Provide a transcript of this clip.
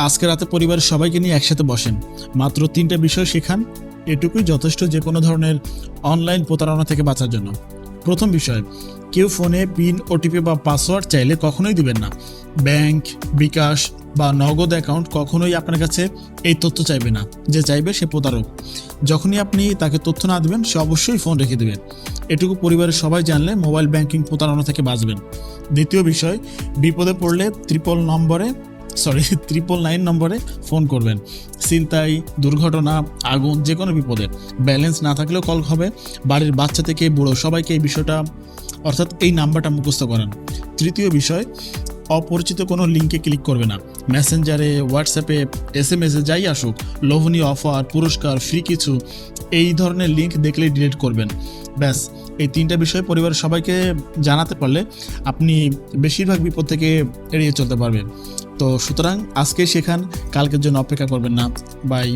আজকে রাতে পরিবারের সবাইকে নিয়ে একসাথে বসেন, মাত্র 3টা বিষয় শেখান। এটুকুই যথেষ্ট যে কোনো ধরনের অনলাইন প্রতারণা থেকে বাঁচার জন্য। প্রথম বিষয়, কেউ ফোনে পিন, ওটিপি বা পাসওয়ার্ড চাইলে কখনোই দিবেন না। ব্যাংক, বিকাশ বা নগদ অ্যাকাউন্ট কখনোই আপনার কাছে এই তথ্য চাইবে না। যে চাইবে সে প্রতারক। যখনই আপনি তাকে তথ্য না দেবেন, সে অবশ্যই ফোন রেখে দেবেন। এটুকু পরিবারের সবাই জানলে মোবাইল ব্যাংকিং প্রতারণা থেকে বাঁচবেন। দ্বিতীয় বিষয়, বিপদে পড়লে 999 নম্বরে ফোন করবেন। ছিনতাই, দুর্ঘটনা, আগুন, যে কোনো বিপদে ব্যালেন্স না থাকলেও কল হবে। বাড়ির বাচ্চা থেকে বুড়ো সবাইকে এই বিষয়টা অর্থাৎ এই নাম্বারটা মুখস্থ করান। তৃতীয় বিষয়, অপরিচিত কোনো লিঙ্কে ক্লিক করবে না। মেসেঞ্জারে, হোয়াটসঅ্যাপে, SMS-এ যাই আসুক, লোভনীয় অফার, পুরস্কার, ফ্রি কিছু এই ধরনের লিঙ্ক দেখলেই ডিলিট করবেন। ব্যাস, এই 3টা বিষয় পরিবারের সবাইকে জানাতে পারলে আপনি বেশিরভাগ বিপদ থেকে এড়িয়ে চলতে পারবেন। তো সুতরাং আজকে শেখান, কালকের জন্য অপেক্ষা করবেন না। বাই।